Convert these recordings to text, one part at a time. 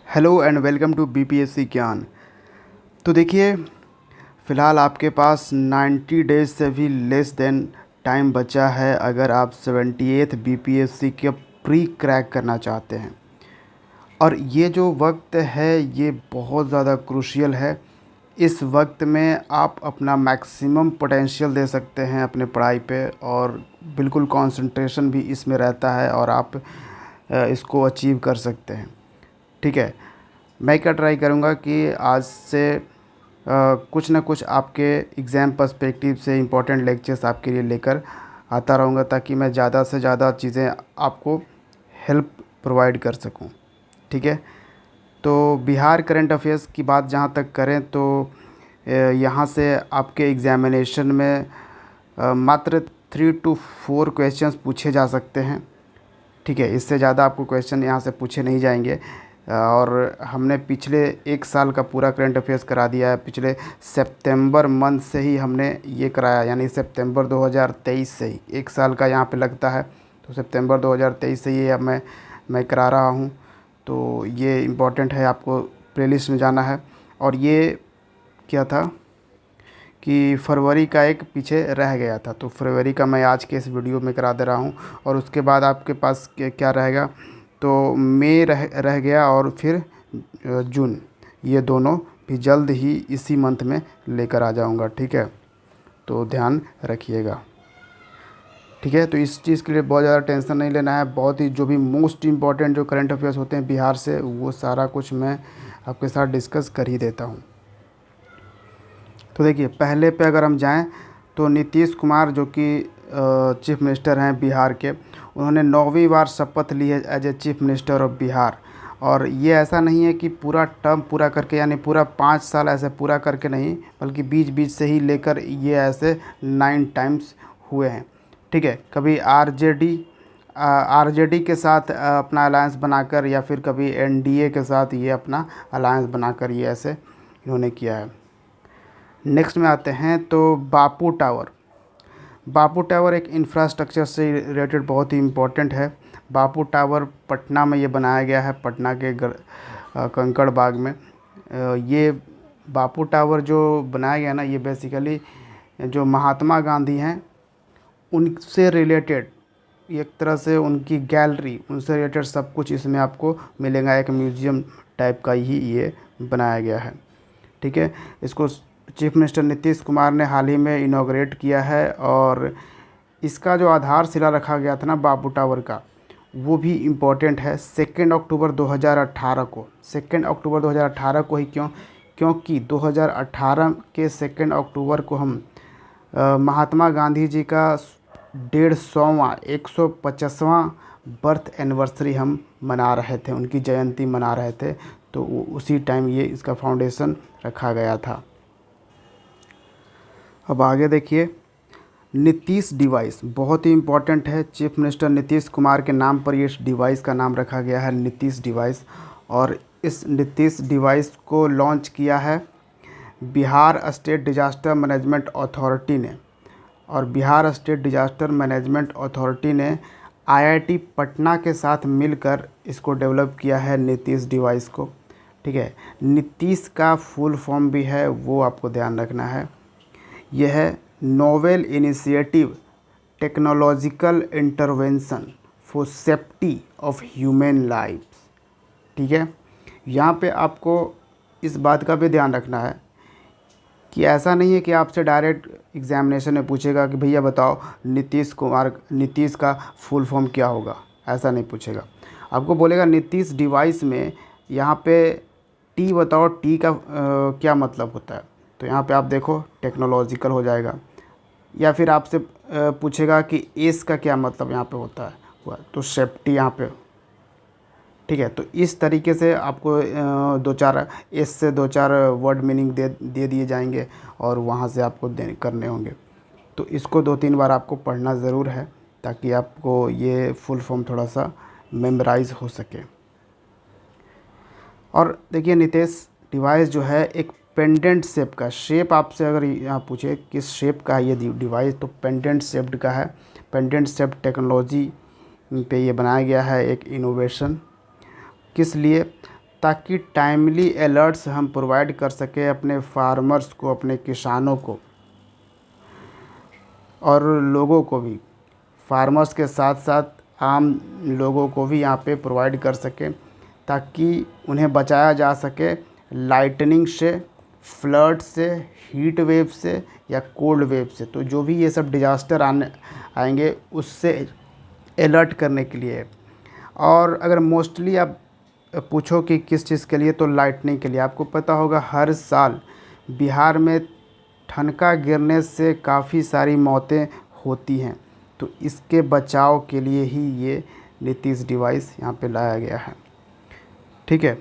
Hello and welcome to BPSC Gyan. तो देखिए, फ़िलहाल आपके पास 90 डेज़ से भी लेस देन टाइम बचा है अगर आप 78th बीपीएससी के प्री क्रैक करना चाहते हैं। और ये जो वक्त है ये बहुत ज़्यादा क्रूशियल है। इस वक्त में आप अपना मैक्सिमम पोटेंशियल दे सकते हैं अपने पढ़ाई पे, और बिल्कुल कंसंट्रेशन भी इसमें रहता है और आप इसको अचीव कर सकते हैं। ठीक है, मैं क्या ट्राई करूँगा कि आज से कुछ ना कुछ आपके एग्ज़ाम पर्सपेक्टिव से इम्पोर्टेंट लेक्चर्स आपके लिए लेकर आता रहूँगा, ताकि मैं ज़्यादा से ज़्यादा चीज़ें आपको हेल्प प्रोवाइड कर सकूँ। ठीक है, तो बिहार करंट अफेयर्स की बात जहाँ तक करें तो यहाँ से आपके एग्ज़ामिनेशन में मात्र 3 to 4 क्वेश्चंस पूछे जा सकते हैं। ठीक है, इससे ज़्यादा आपको क्वेश्चन यहाँ से पूछे नहीं जाएंगे। और हमने पिछले 1 साल का पूरा करंट अफेयर्स करा दिया है। पिछले सितंबर मंथ से ही हमने ये कराया, यानी सितंबर 2023 से ही 1 साल का यहाँ पे लगता है। तो सितंबर 2023 से ये अब मैं करा रहा हूँ। तो ये इम्पोर्टेंट है, आपको प्लेलिस्ट में जाना है। और ये क्या था कि फरवरी का एक पीछे रह गया था, तो फरवरी का मैं आज के इस वीडियो में करा दे रहा हूँ। और उसके बाद आपके पास क्या रहेगा, तो मई रह गया, और फिर जून। ये दोनों भी जल्द ही इसी मंथ में लेकर आ जाऊँगा। ठीक है, तो ध्यान रखिएगा। ठीक है, तो इस चीज़ के लिए बहुत ज़्यादा टेंशन नहीं लेना है। बहुत ही जो भी मोस्ट इम्पॉर्टेंट जो करंट अफेयर्स होते हैं बिहार से, वो सारा कुछ मैं आपके साथ डिस्कस कर ही देता हूँ। तो देखिए, पहले पे अगर हम जाएं तो नीतीश कुमार जो कि चीफ मिनिस्टर हैं बिहार के, उन्होंने 9वीं बार शपथ ली है as a chief minister of Bihar. और ये ऐसा नहीं है कि पूरा टर्म पूरा करके, यानी पूरा 5 साल ऐसे पूरा करके नहीं, बल्कि बीच बीच से ही लेकर ये ऐसे 9 टाइम्स हुए हैं। ठीक है, कभी आरजेडी के साथ अपना अलायंस बनाकर, या फिर कभी एनडीए के साथ ये अपना अलायंस बनाकर ये ऐसे इन्होंने किया है। नेक्स्ट में आते हैं तो बापू टावर। बापू टावर एक इंफ्रास्ट्रक्चर से रिलेटेड बहुत ही इम्पोर्टेंट है। बापू टावर पटना में ये बनाया गया है, पटना के कंकड़ बाग में। ये बापू टावर जो बनाया गया ना, ये बेसिकली जो महात्मा गांधी हैं उनसे रिलेटेड, एक तरह से उनकी गैलरी, उनसे रिलेटेड सब कुछ इसमें आपको मिलेगा। एक म्यूज़ियम टाइप का ही ये बनाया गया है। ठीक है, इसको चीफ मिनिस्टर नीतीश कुमार ने हाल ही में इनॉग्रेट किया है। और इसका जो आधारशिला रखा गया था ना बापू टावर का, वो भी इम्पोर्टेंट है। 2 अक्टूबर 2018 को, 2 अक्टूबर 2018 को ही क्योंकि 2018 के 2 अक्टूबर को हम महात्मा गांधी जी का 150वां 150वां बर्थ एनिवर्सरी हम मना रहे थे, उनकी जयंती मना रहे थे। तो उसी टाइम ये इसका फाउंडेशन रखा गया था। अब आगे देखिए, नीतीश डिवाइस बहुत ही इम्पोर्टेंट है। चीफ मिनिस्टर नीतीश कुमार के नाम पर ये डिवाइस का नाम रखा गया है, नीतीश डिवाइस। और इस नीतीश डिवाइस को लॉन्च किया है Bihar state disaster management authority ने। और Bihar state disaster management authority ने आईआईटी पटना के साथ मिलकर इसको डेवलप किया है, नीतीश डिवाइस को। ठीक है, नीतीश का फुल फॉर्म भी है, वो आपको ध्यान रखना है। यह है novel initiative technological intervention for safety of human lifes. ठीक है, यहाँ पे आपको इस बात का भी ध्यान रखना है कि ऐसा नहीं है कि आपसे डायरेक्ट एग्जामिनेशन में पूछेगा कि भैया बताओ नीतीश का फुल फॉर्म क्या होगा। ऐसा नहीं पूछेगा, आपको बोलेगा नीतीश डिवाइस में यहाँ पे टी बताओ, टी का क्या मतलब होता है। तो यहाँ पे आप देखो टेक्नोलॉजिकल हो जाएगा। या फिर आपसे पूछेगा कि एस का क्या मतलब यहाँ पे होता है, हुआ तो सेफ्टी यहाँ पे। ठीक है, तो इस तरीके से आपको 2-4 एस से 2-4 वर्ड मीनिंग दे दिए जाएंगे, और वहाँ से आपको करने होंगे। तो इसको 2-3 बार आपको पढ़ना ज़रूर है, ताकि आपको ये फुल फॉर्म थोड़ा सा मेमोराइज हो सके। और देखिए, नीतीश डिवाइस जो है एक पेंडेंट शेप का, शेप आपसे अगर यहाँ पूछे किस शेप का है ये डिवाइस, तो पेंडेंट शेप्ड का है। पेंडेंट शेप टेक्नोलॉजी पे ये बनाया गया है, एक इनोवेशन। किस लिए? ताकि टाइमली अलर्ट्स हम प्रोवाइड कर सकें अपने फार्मर्स को, अपने किसानों को और लोगों को भी, फार्मर्स के साथ साथ आम लोगों को भी यहाँ पे प्रोवाइड कर सकें, ताकि उन्हें बचाया जा सके लाइटनिंग से, फ्लड से, हीट वेव से या कोल्ड वेव से। तो जो भी ये सब डिज़ास्टर आएंगे उससे अलर्ट करने के लिए। और अगर मोस्टली आप पूछो कि किस चीज़ के लिए, तो लाइटनिंग के लिए। आपको पता होगा हर साल बिहार में ठनका गिरने से काफ़ी सारी मौतें होती हैं, तो इसके बचाव के लिए ही ये नीतीश डिवाइस यहाँ पे लाया गया है। ठीक है,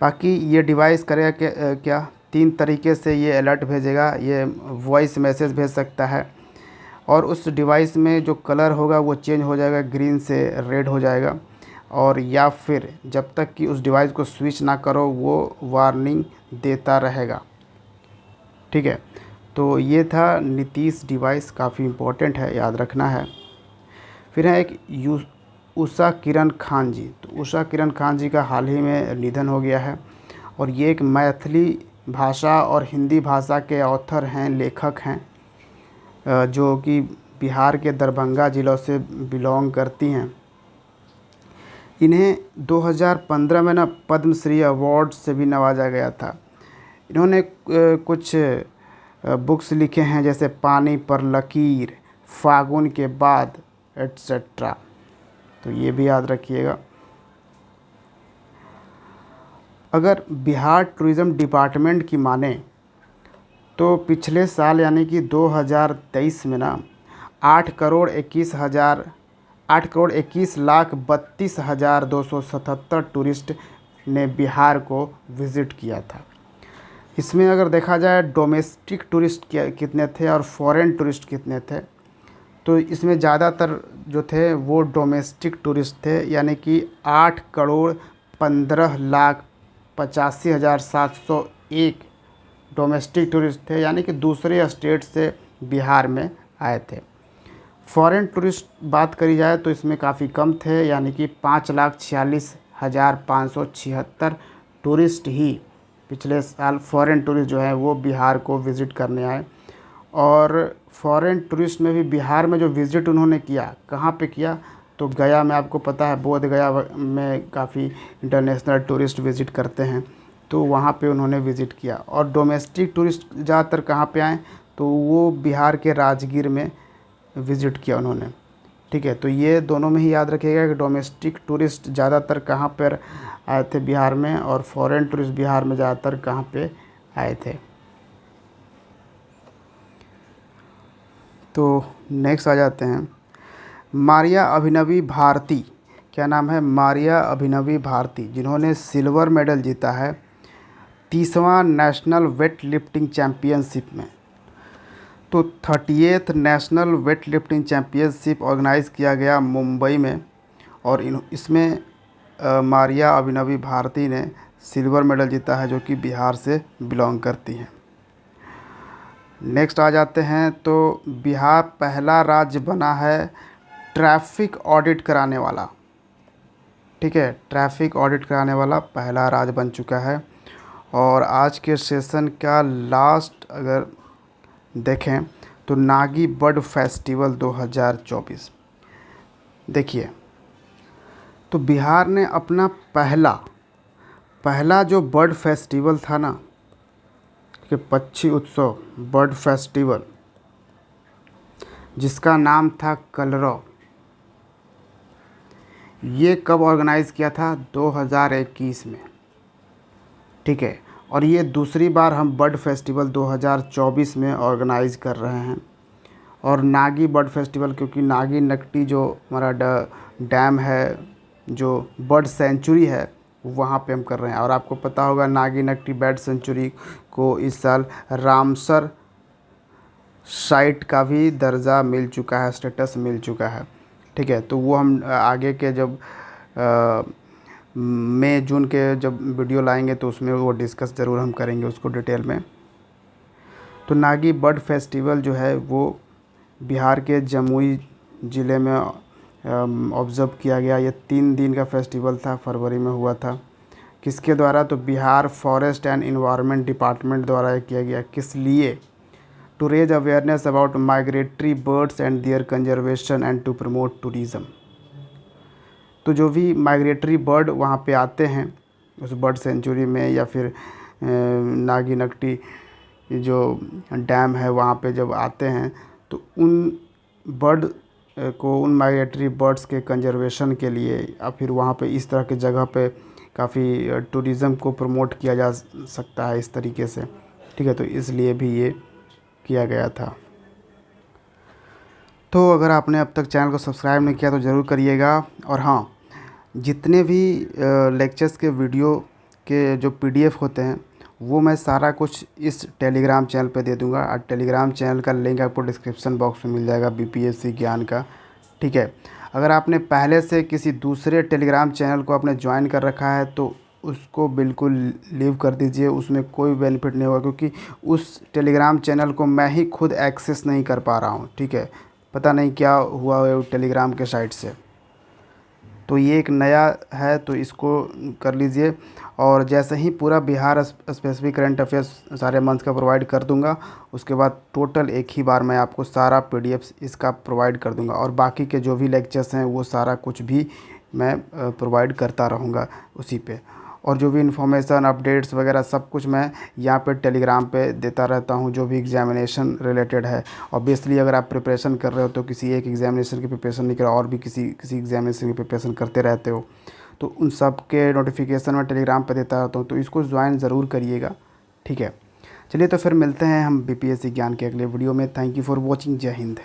बाकी ये डिवाइस करेगा क्या 3 तरीके से ये अलर्ट भेजेगा। ये वॉइस मैसेज भेज सकता है, और उस डिवाइस में जो कलर होगा वो चेंज हो जाएगा, ग्रीन से रेड हो जाएगा, और या फिर जब तक कि उस डिवाइस को स्विच ना करो वो वार्निंग देता रहेगा। ठीक है, तो ये था नीतीश डिवाइस, काफ़ी इम्पोर्टेंट है, याद रखना है। फिर है एक उषा किरण खान जी। तो उषा किरण खान जी का हाल ही में निधन हो गया है, और ये एक मैथिली भाषा और हिंदी भाषा के ऑथर हैं, लेखक हैं, जो कि बिहार के दरभंगा ज़िलों से बिलोंग करती हैं। इन्हें 2015 में ना पद्मश्री अवार्ड से भी नवाजा गया था। इन्होंने कुछ बुक्स लिखे हैं, जैसे पानी पर लकीर, फागुन के बाद, एट्सेट्रा। तो ये भी याद रखिएगा। अगर बिहार टूरिज़्म डिपार्टमेंट की माने तो पिछले साल यानी कि 2023 में ना 8,21,32,277 टूरिस्ट ने बिहार को विज़िट किया था। इसमें अगर देखा जाए डोमेस्टिक टूरिस्ट कितने थे और फॉरेन टूरिस्ट कितने थे, तो इसमें ज़्यादातर जो थे वो डोमेस्टिक टूरिस्ट थे, यानी कि 8,15,85,701 डोमेस्टिक टूरिस्ट थे, यानी कि दूसरे स्टेट से बिहार में आए थे। फॉरेन टूरिस्ट बात करी जाए तो इसमें काफ़ी कम थे, यानी कि 5,46,576 टूरिस्ट ही पिछले साल फॉरेन टूरिस्ट जो है वो बिहार को विज़िट करने आए। और फॉरेन टूरिस्ट में भी बिहार में जो विज़िट उन्होंने किया, कहाँ पे किया, तो गया में, आपको पता है बोध गया में काफ़ी इंटरनेशनल टूरिस्ट विज़िट करते हैं, तो वहाँ पे उन्होंने विज़िट किया। और डोमेस्टिक टूरिस्ट ज़्यादातर कहाँ पे आए, तो वो बिहार के राजगीर में विज़िट किया उन्होंने। ठीक है, तो ये दोनों में ही याद रखिएगा कि डोमेस्टिक टूरिस्ट ज़्यादातर कहाँ पर आए थे बिहार में, और फॉरेन टूरिस्ट बिहार में ज़्यादातर कहाँ पे आए थे। तो नेक्स्ट आ जाते हैं मारिया अभिनवी भारती। क्या नाम है? मारिया अभिनवी भारती, जिन्होंने सिल्वर मेडल जीता है 30वां नेशनल वेट लिफ्टिंग चैम्पियनशिप में। तो 38th national weight lifting championship organise किया गया मुंबई में, और इसमें मारिया अभिनवी भारती ने सिल्वर मेडल जीता है, जो कि बिहार से बिलोंग करती हैं। नेक्स्ट आ जाते हैं, तो बिहार पहला राज्य बना है ट्रैफिक ऑडिट कराने वाला। ठीक है, ट्रैफिक ऑडिट कराने वाला पहला राज्य बन चुका है। और आज के सेशन का लास्ट अगर देखें तो नागी बर्ड फेस्टिवल 2024। देखिए, तो बिहार ने अपना पहला जो बर्ड फेस्टिवल था ना, कि पक्षी उत्सव बर्ड फेस्टिवल, जिसका नाम था कलरव, ये कब ऑर्गेनाइज़ किया था? 2021 में। ठीक है, और ये दूसरी बार हम बर्ड फेस्टिवल 2024 में ऑर्गेनाइज़ कर रहे हैं। और नागी बर्ड फेस्टिवल, क्योंकि नागी नकटी जो हमारा डैम है, जो बर्ड सेंचुरी है, वहाँ पे हम कर रहे हैं। और आपको पता होगा नागी नकटी बर्ड सेंचुरी को इस साल रामसर साइट का भी दर्जा मिल चुका है, स्टेटस मिल चुका है। ठीक है, तो वो हम आगे के जब मई जून के जब वीडियो लाएंगे तो उसमें वो डिस्कस ज़रूर हम करेंगे उसको डिटेल में। तो नागी बर्ड फेस्टिवल जो है वो बिहार के जमुई ज़िले में ऑब्ज़र्व किया गया। ये 3 दिन का फेस्टिवल था, फरवरी में हुआ था। किसके द्वारा? तो Bihar forest and environment department द्वारा ये किया गया। किस लिए? To raise awareness about migratory birds and their conservation and to promote tourism. तो जो भी माइग्रेटरी बर्ड वहाँ पे आते हैं उस बर्ड सेंचुरी में, या फिर नागीनकटी जो डैम है वहाँ पे जब आते हैं, तो उन बर्ड को, उन माइग्रेटरी बर्ड्स के कंजर्वेशन के लिए, या फिर वहाँ पे इस तरह की जगह पे काफ़ी टूरिज़्म को प्रमोट किया जा सकता है इस तरीके से। ठीक है, तो इसलिए भी ये किया गया था। तो अगर आपने अब तक चैनल को सब्सक्राइब नहीं किया तो ज़रूर करिएगा। और हाँ, जितने भी लेक्चर्स के वीडियो के जो पीडीएफ होते हैं वो मैं सारा कुछ इस टेलीग्राम चैनल पे दे दूंगा। और टेलीग्राम चैनल का लिंक आपको डिस्क्रिप्शन बॉक्स में मिल जाएगा, बीपीएससी ज्ञान का। ठीक है, अगर आपने पहले से किसी दूसरे टेलीग्राम चैनल को आपने ज्वाइन कर रखा है तो उसको बिल्कुल लीव कर दीजिए, उसमें कोई बेनिफिट नहीं होगा, क्योंकि उस टेलीग्राम चैनल को मैं ही खुद एक्सेस नहीं कर पा रहा हूँ। ठीक है, पता नहीं क्या हुआ है टेलीग्राम के साइट से। तो ये एक नया है, तो इसको कर लीजिए। और जैसे ही पूरा बिहार स्पेसिफिक करंट अफेयर्स सारे मंथ का प्रोवाइड कर दूंगा, उसके बाद टोटल एक ही बार मैं आपको सारा पीडीएफ इसका प्रोवाइड कर दूंगा। और बाकी के जो भी लेक्चर्स हैं वो सारा कुछ भी मैं प्रोवाइड करता रहूँगा उसी पे। और जो भी इन्फॉर्मेशन, अपडेट्स वगैरह सब कुछ मैं यहाँ पे टेलीग्राम पे देता रहता हूँ, जो भी एग्जामिनेशन रिलेटेड है। ऑब्वियसली अगर आप प्रिपरेशन कर रहे हो तो किसी एक एग्जामिनेशन की प्रिपरेशन नहीं कर, और भी किसी एग्जामिनेशन की प्रिपरेशन करते रहते हो, तो उन सब के नोटिफिकेशन मैं टेलीग्राम पे देता रहता हूँ, तो इसको ज्वाइन ज़रूर करिएगा। ठीक है, चलिए तो फिर मिलते हैं हम बीपीएससी ज्ञान के अगले वीडियो में। Thank you for watching. जय हिंद।